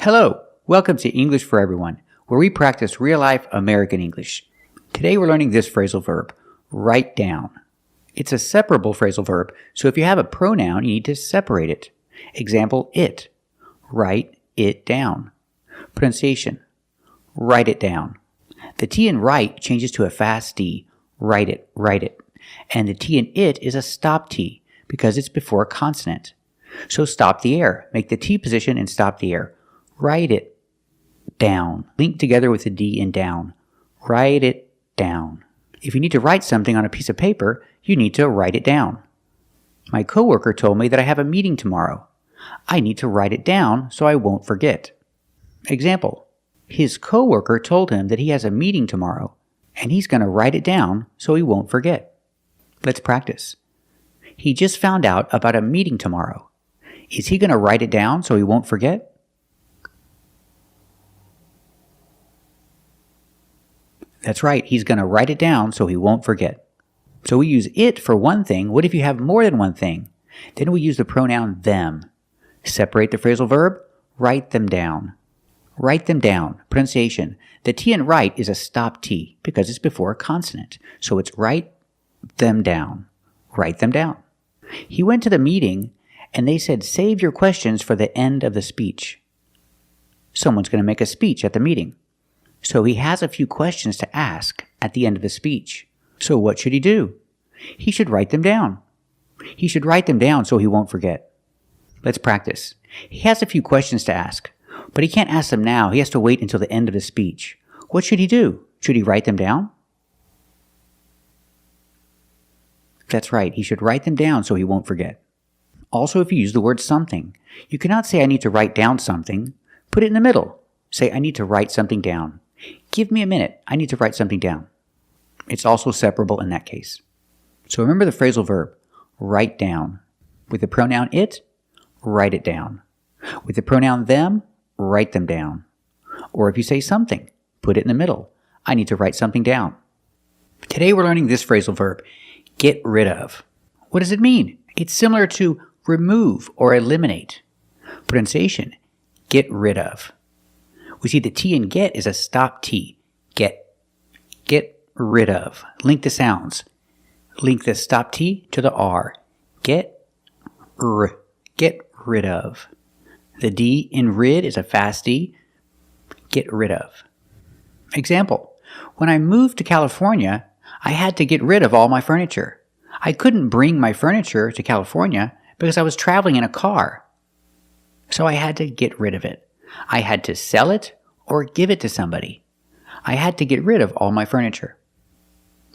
Hello, welcome to English for Everyone, where we practice real-life American English. Today we're learning this phrasal verb, write down. It's a separable phrasal verb, so if you have a pronoun, you need to separate it. Example, it. Write it down. Pronunciation, write it down. The T in write changes to a fast D, write it, write it. And the T in it is a stop T, because it's before a consonant. So stop the air, make the T position and stop the air. Write it down. Link together with the D in down. Write it down. If you need to write something on a piece of paper, you need to write it down. My coworker told me that I have a meeting tomorrow. I need to write it down so I won't forget. Example, his coworker told him that he has a meeting tomorrow, and he's going to write it down so he won't forget. Let's practice. He just found out about a meeting tomorrow. Is he going to write it down so he won't forget? That's right, he's going to write it down so he won't forget. So we use it for one thing. What if you have more than one thing? Then we use the pronoun them. Separate the phrasal verb, write them down. Write them down. Pronunciation. The T in write is a stop T because it's before a consonant. So it's write them down. Write them down. He went to the meeting and they said, save your questions for the end of the speech. Someone's going to make a speech at the meeting. So he has a few questions to ask at the end of the speech. So what should he do? He should write them down. He should write them down so he won't forget. Let's practice. He has a few questions to ask, but he can't ask them now. He has to wait until the end of the speech. What should he do? Should he write them down? That's right. He should write them down so he won't forget. Also, if you use the word something, you cannot say I need to write down something. Put it in the middle. Say I need to write something down. Give me a minute. I need to write something down. It's also separable in that case. So remember the phrasal verb, write down. With the pronoun it, write it down. With the pronoun them, write them down. Or if you say something, put it in the middle. I need to write something down. Today we're learning this phrasal verb, get rid of. What does it mean? It's similar to remove or eliminate. Pronunciation, get rid of. We see the T in get is a stop T. Get rid of. Link the sounds. Link the stop T to the R. Get rid of. The D in rid is a fast D. Get rid of. Example, when I moved to California, I had to get rid of all my furniture. I couldn't bring my furniture to California because I was traveling in a car. So I had to get rid of it. I had to sell it or give it to somebody. I had to get rid of all my furniture.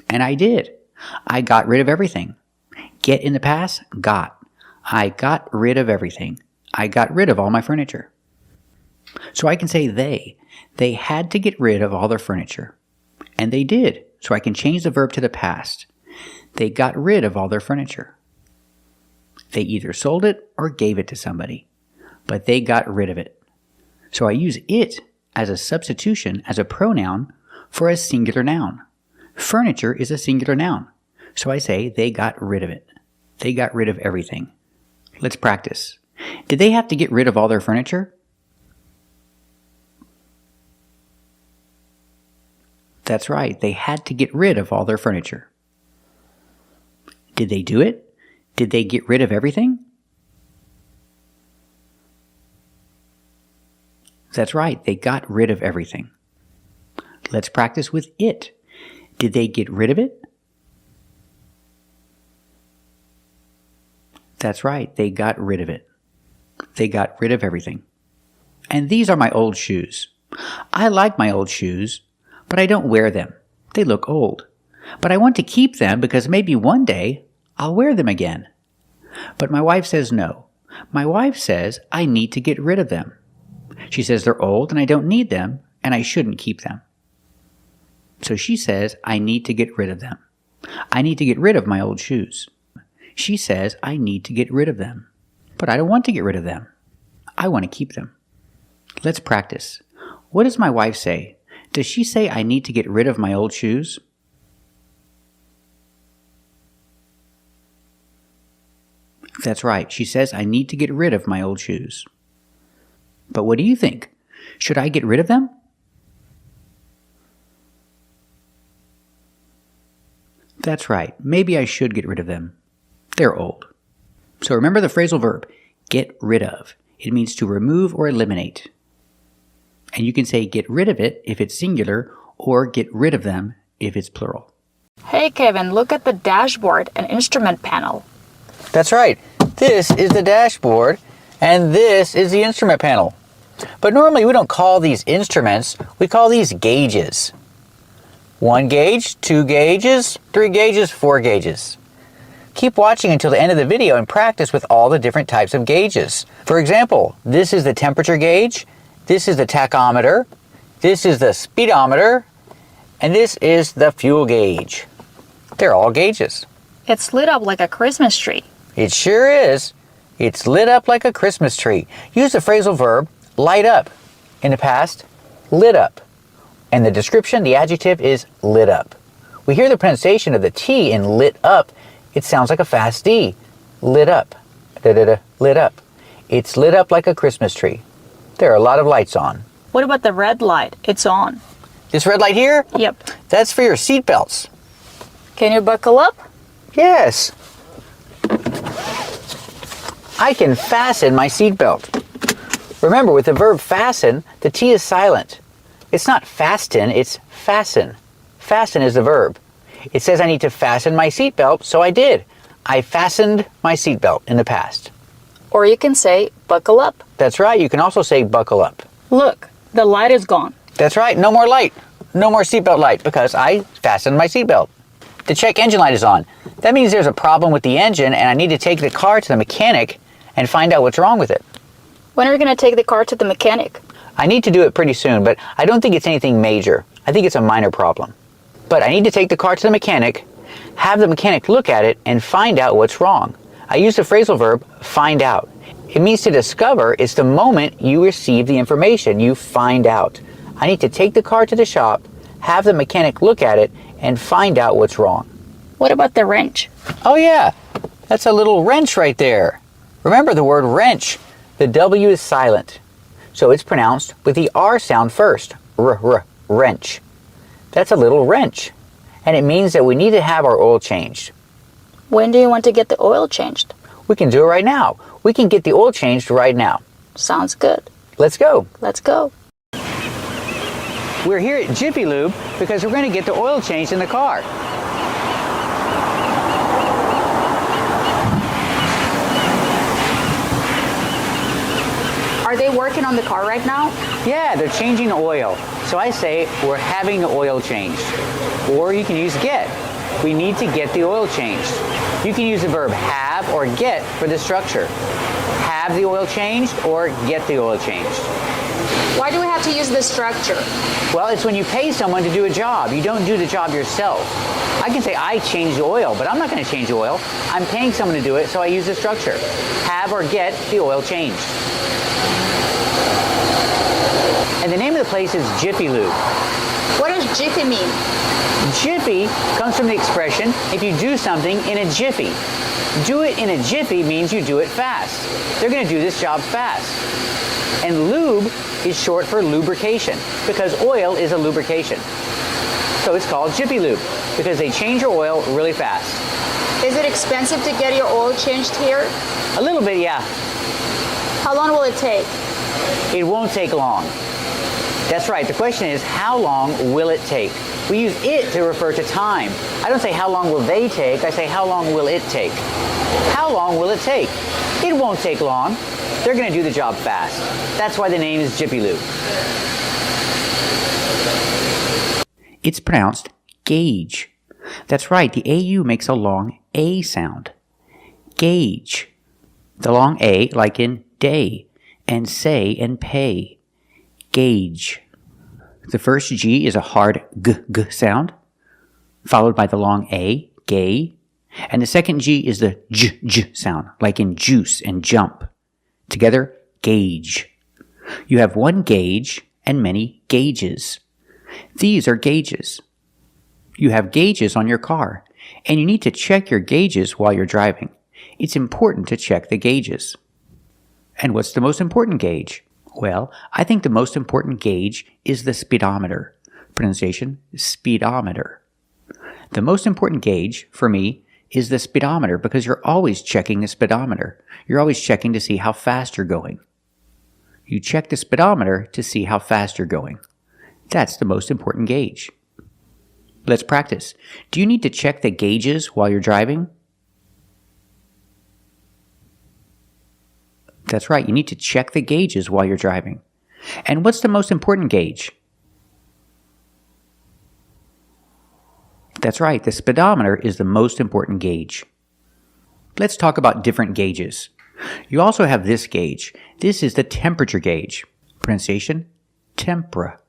And I did. I got rid of everything. Get in the past, got. I got rid of everything. I got rid of all my furniture. So I can say they. They had to get rid of all their furniture. And they did. So I can change the verb to the past. They got rid of all their furniture. They either sold it or gave it to somebody. But they got rid of it. So I use it as a substitution as a pronoun for a singular noun. Furniture is a singular noun. So I say they got rid of it. They got rid of everything. Let's practice. Did they have to get rid of all their furniture? That's right. They had to get rid of all their furniture. Did they do it? Did they get rid of everything? That's right, they got rid of everything. Let's practice with it. Did they get rid of it? That's right, they got rid of it. They got rid of everything. And these are my old shoes. I like my old shoes, but I don't wear them. They look old. But I want to keep them because maybe one day I'll wear them again. But my wife says no. My wife says I need to get rid of them. She says they're old and I don't need them and I shouldn't keep them. So she says I need to get rid of them. I need to get rid of my old shoes. She says I need to get rid of them. But I don't want to get rid of them. I want to keep them. Let's practice. What does my wife say? Does she say I need to get rid of my old shoes? That's right. She says I need to get rid of my old shoes. But what do you think? Should I get rid of them? That's right. Maybe I should get rid of them. They're old. So remember the phrasal verb, get rid of. It means to remove or eliminate. And you can say get rid of it if it's singular or get rid of them if it's plural. Hey Kevin, look at the dashboard and instrument panel. That's right. This is the dashboard and this is the instrument panel. But normally we don't call these instruments, we call these gauges. 1 gauge, 2 gauges, 3 gauges, 4 gauges. Keep watching until the end of the video and practice with all the different types of gauges. For example, this is the temperature gauge, this is the tachometer, this is the speedometer, and this is the fuel gauge. They're all gauges. It's lit up like a Christmas tree. It sure is. It's lit up like a Christmas tree. Use the phrasal verb light up. In the past, lit up. And the description, the adjective, is lit up. We hear the pronunciation of the T in lit up. It sounds like a fast D. Lit up. Da-da-da, lit up. It's lit up like a Christmas tree. There are a lot of lights on. What about the red light? It's on. This red light here? Yep. That's for your seat belts. Can you buckle up? Yes. I can fasten my seat belt. Remember, with the verb fasten, the T is silent. It's not fasten, it's fasten. Fasten is the verb. It says I need to fasten my seatbelt, so I did. I fastened my seatbelt in the past. Or you can say buckle up. That's right, you can also say buckle up. Look, the light is gone. That's right, no more light. No more seatbelt light because I fastened my seatbelt. The check engine light is on. That means there's a problem with the engine and I need to take the car to the mechanic and find out what's wrong with it. When are you going to take the car to the mechanic? I need to do it pretty soon, but I don't think it's anything major. I think it's a minor problem. But I need to take the car to the mechanic, have the mechanic look at it, and find out what's wrong. I use the phrasal verb, find out. It means to discover. It's the moment you receive the information, you find out. I need to take the car to the shop, have the mechanic look at it, and find out what's wrong. What about the wrench? Oh yeah, that's a little wrench right there. Remember the word wrench. The W is silent. So it's pronounced with the R sound first. Wrench. That's a little wrench. And it means that we need to have our oil changed. When do you want to get the oil changed? We can do it right now. We can get the oil changed right now. Sounds good. Let's go. Let's go. We're here at Jiffy Lube because we're going to get the oil changed in the car. Are they working on the car right now? Yeah, they're changing the oil. So I say we're having the oil changed. Or you can use get. We need to get the oil changed. You can use the verb have or get for the structure. Have the oil changed or get the oil changed. Why do we have to use this structure? Well, it's when you pay someone to do a job. You don't do the job yourself. I can say I changed the oil, but I'm not going to change the oil. I'm paying someone to do it, so I use the structure. Have or get the oil changed. And the name of the place is Jiffy Lube. What does jiffy mean? Jiffy comes from the expression, if you do something in a jiffy. Do it in a jiffy means you do it fast. They're going to do this job fast. And lube is short for lubrication because oil is a lubrication. So it's called Jiffy Lube because they change your oil really fast. Is it expensive to get your oil changed here? A little bit, yeah. How long will it take? It won't take long. That's right. The question is, how long will it take? We use it to refer to time. I don't say how long will they take. I say how long will it take? How long will it take? It won't take long. They're going to do the job fast. That's why the name is Jiffy Lube. It's pronounced gauge. That's right. The AU makes a long A sound. Gauge. The long A, like in day, and say and pay. Gauge. The first G is a hard G sound, followed by the long A, gay, and the second G is the J sound, like in juice and jump. Together, gauge. You have one gauge and many gauges. These are gauges. You have gauges on your car, and you need to check your gauges while you're driving. It's important to check the gauges. And what's the most important gauge? Well, I think the most important gauge is the speedometer. Pronunciation, speedometer. The most important gauge, for me, is the speedometer because you're always checking the speedometer. You're always checking to see how fast you're going. You check the speedometer to see how fast you're going. That's the most important gauge. Let's practice. Do you need to check the gauges while you're driving? That's right, you need to check the gauges while you're driving. And what's the most important gauge? That's right, the speedometer is the most important gauge. Let's talk about different gauges. You also have this gauge. This is the temperature gauge. Pronunciation, tempera.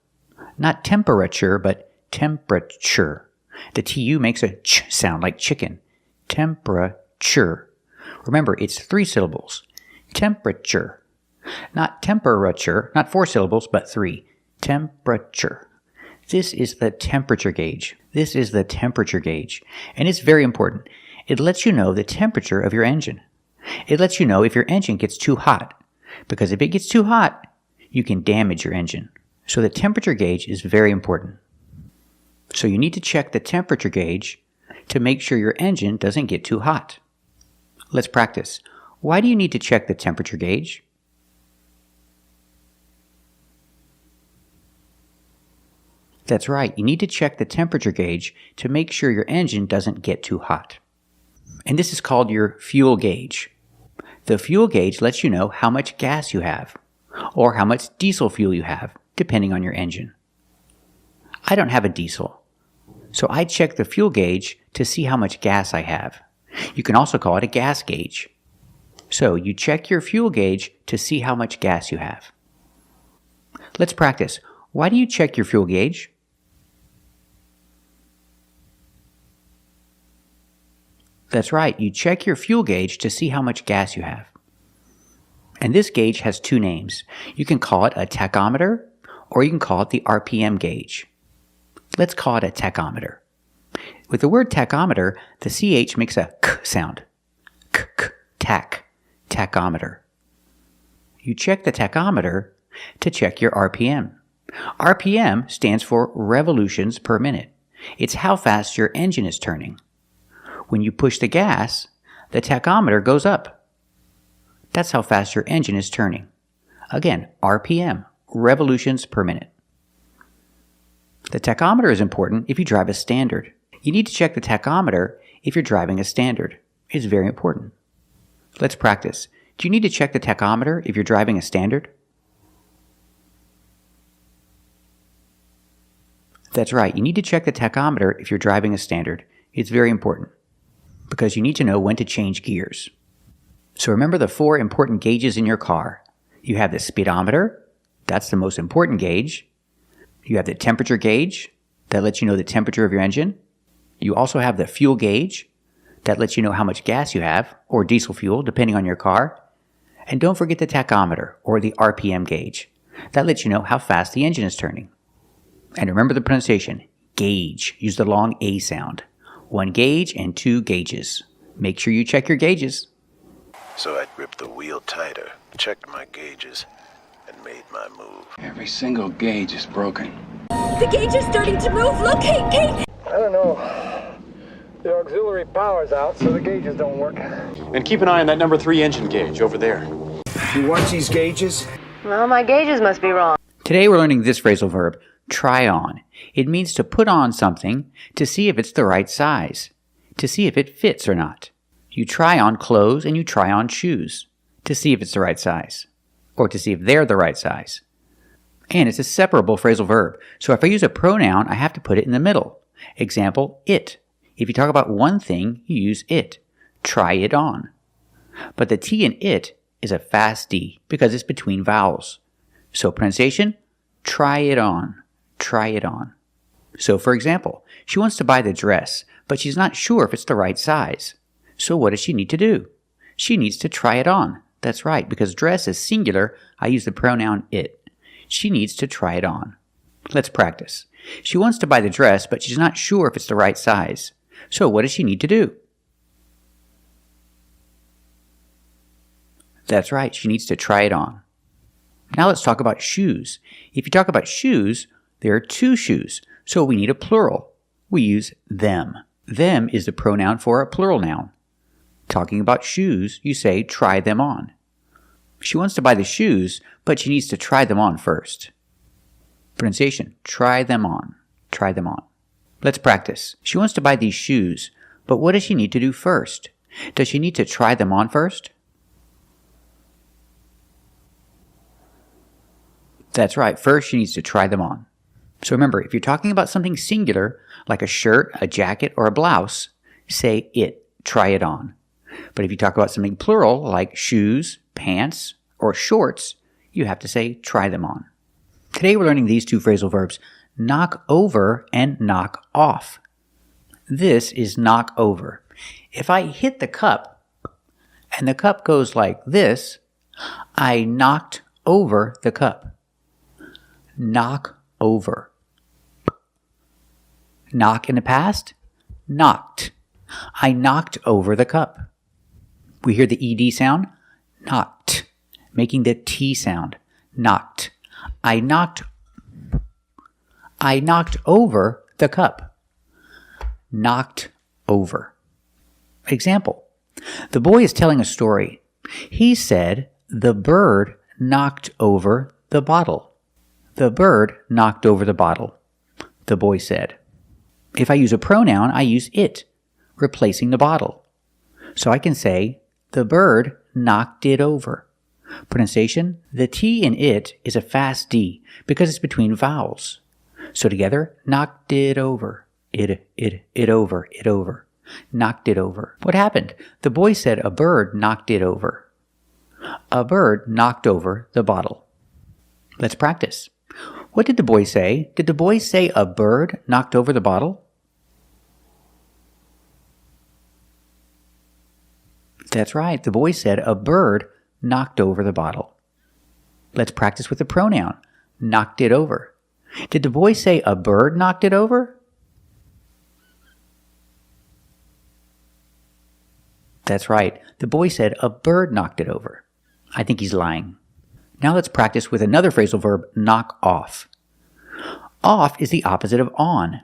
Not temperature, but temperature. The TU makes a ch sound like chicken. Temperature. Remember, it's 3 syllables. Temperature. Not temperature, not 4 syllables, but 3. Temperature. This is the temperature gauge. This is the temperature gauge. And it's very important. It lets you know the temperature of your engine. It lets you know if your engine gets too hot. Because if it gets too hot, you can damage your engine. So the temperature gauge is very important. So you need to check the temperature gauge to make sure your engine doesn't get too hot. Let's practice. Why do you need to check the temperature gauge? That's right, you need to check the temperature gauge to make sure your engine doesn't get too hot. And this is called your fuel gauge. The fuel gauge lets you know how much gas you have, or how much diesel fuel you have, depending on your engine. I don't have a diesel, so I check the fuel gauge to see how much gas I have. You can also call it a gas gauge. So you check your fuel gauge to see how much gas you have. Let's practice. Why do you check your fuel gauge? That's right, you check your fuel gauge to see how much gas you have. And this gauge has 2 names. You can call it a tachometer, or you can call it the RPM gauge. Let's call it a tachometer. With the word tachometer, the CH makes a k sound. K, k, tach, tachometer. You check the tachometer to check your RPM. RPM stands for revolutions per minute. It's how fast your engine is turning. When you push the gas, the tachometer goes up. That's how fast your engine is turning. Again, RPM, revolutions per minute. The tachometer is important if you drive a standard. You need to check the tachometer if you're driving a standard. It's very important. Let's practice. Do you need to check the tachometer if you're driving a standard? That's right, you need to check the tachometer if you're driving a standard. It's very important because you need to know when to change gears. So remember the 4 important gauges in your car. You have the speedometer, that's the most important gauge. You have the temperature gauge, that lets you know the temperature of your engine. You also have the fuel gauge, that lets you know how much gas you have, or diesel fuel, depending on your car. And don't forget the tachometer, or the RPM gauge. That lets you know how fast the engine is turning. And remember the pronunciation, gauge. Use the long A sound. 1 gauge and 2 gauges. Make sure you check your gauges. So I gripped the wheel tighter, checked my gauges, and made my move. Every single gauge is broken. The gauge is starting to move. Look, Kate! I don't know. The auxiliary power's out, so the gauges don't work. And keep an eye on that number 3 engine gauge over there. You watch these gauges? Well, my gauges must be wrong. Today we're learning this phrasal verb, try on. It means to put on something to see if it's the right size, to see if it fits or not. You try on clothes and you try on shoes to see if it's the right size, or to see if they're the right size. And it's a separable phrasal verb, so if I use a pronoun, I have to put it in the middle. Example, it. If you talk about one thing, you use it. Try it on. But the T in it is a fast D because it's between vowels. So pronunciation, try it on. Try it on. So for example, she wants to buy the dress, but she's not sure if it's the right size. So what does she need to do? She needs to try it on. That's right, because dress is singular, I use the pronoun it. She needs to try it on. Let's practice. She wants to buy the dress, but she's not sure if it's the right size. So what does she need to do? That's right, she needs to try it on. Now let's talk about shoes. If you talk about shoes, there are two shoes, so we need a plural. We use them. Them is the pronoun for a plural noun. Talking about shoes, you say, try them on. She wants to buy the shoes, but she needs to try them on first. Pronunciation, try them on. Try them on. Let's practice. She wants to buy these shoes, but what does she need to do first? Does she need to try them on first? That's right. First, she needs to try them on. So remember, if you're talking about something singular, like a shirt, a jacket, or a blouse, say it. Try it on. But if you talk about something plural, like shoes, pants, or shorts, you have to say try them on. Today we're learning these two phrasal verbs, knock over and knock off. This is knock over. If I hit the cup and the cup goes like this, I knocked over the cup. Knock over. Knock in the past, knocked. I knocked over the cup. We hear the ED sound, knocked, making the T sound, knocked. I knocked over the cup. Knocked over. Example. The boy is telling a story. He said, the bird knocked over the bottle. The bird knocked over the bottle, the boy said. If I use a pronoun, I use it, replacing the bottle. So I can say, the bird knocked it over. Pronunciation, the T in it is a fast D because it's between vowels. So together, knocked it over. It over. Knocked it over. What happened? The boy said a bird knocked it over. A bird knocked over the bottle. Let's practice. What did the boy say? Did the boy say a bird knocked over the bottle? That's right. The boy said a bird knocked over the bottle. Let's practice with the pronoun, knocked it over. Did the boy say a bird knocked it over? That's right. The boy said a bird knocked it over. I think he's lying. Now let's practice with another phrasal verb, knock off. Off is the opposite of on.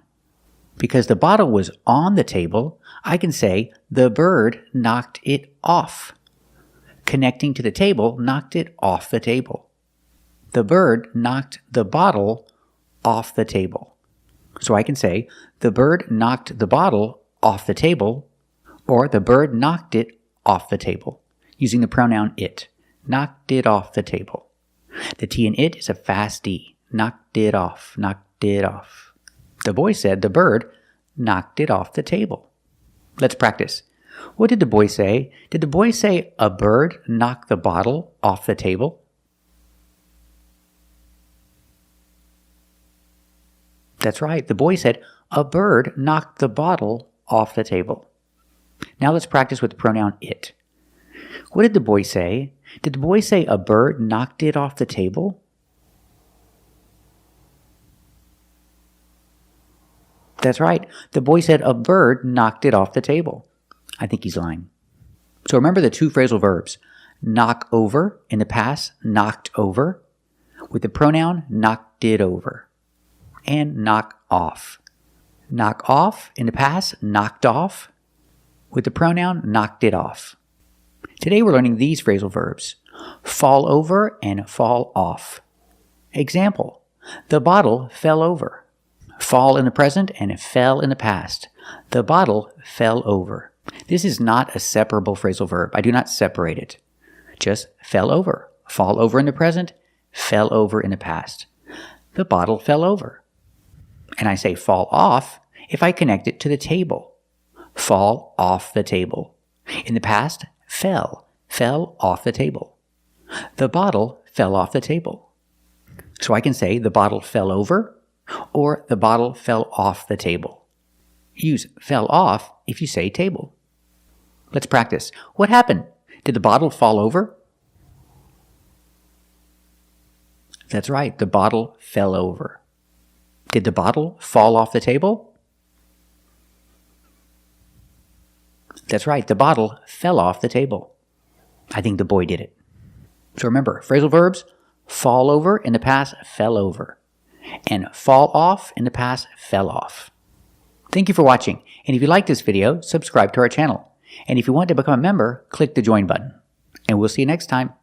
Because the bottle was on the table, I can say the bird knocked it off. Connecting to the table, knocked it off the table. The bird knocked the bottle off the table. So I can say the bird knocked the bottle off the table, or the bird knocked it off the table, using the pronoun it. Knocked it off the table. The T in it is a fast D. Knocked it off. Knocked it off. The boy said the bird knocked it off the table. Let's practice. What did the boy say? Did the boy say a bird knocked the bottle off the table? That's right. The boy said a bird knocked the bottle off the table. Now let's practice with the pronoun it. What did the boy say? Did the boy say a bird knocked it off the table? That's right. The boy said a bird knocked it off the table. I think he's lying. So remember the two phrasal verbs. Knock over, in the past, knocked over, with the pronoun knocked it over. And knock off. Knock off, in the past, knocked off, with the pronoun knocked it off. Today we're learning these phrasal verbs. Fall over and fall off. Example. The bottle fell over. Fall in the present and fell in the past. The bottle fell over. This is not a separable phrasal verb. I do not separate it. Just fell over. Fall over in the present, fell over in the past. The bottle fell over. And I say fall off if I connect it to the table. Fall off the table. In the past, fell off the table. The bottle fell off the table. So I can say the bottle fell over or the bottle fell off the table. Use fell off if you say table. Let's practice. What happened? Did the bottle fall over? That's right. The bottle fell over. Did the bottle fall off the table? That's right. The bottle fell off the table. I think the boy did it. So remember, phrasal verbs, Fall over in the past, fell over. And fall off in the past, fell off. Thank you for watching, and if you like this video, subscribe to our channel. And if you want to become a member, click the join button. And we'll see you next time.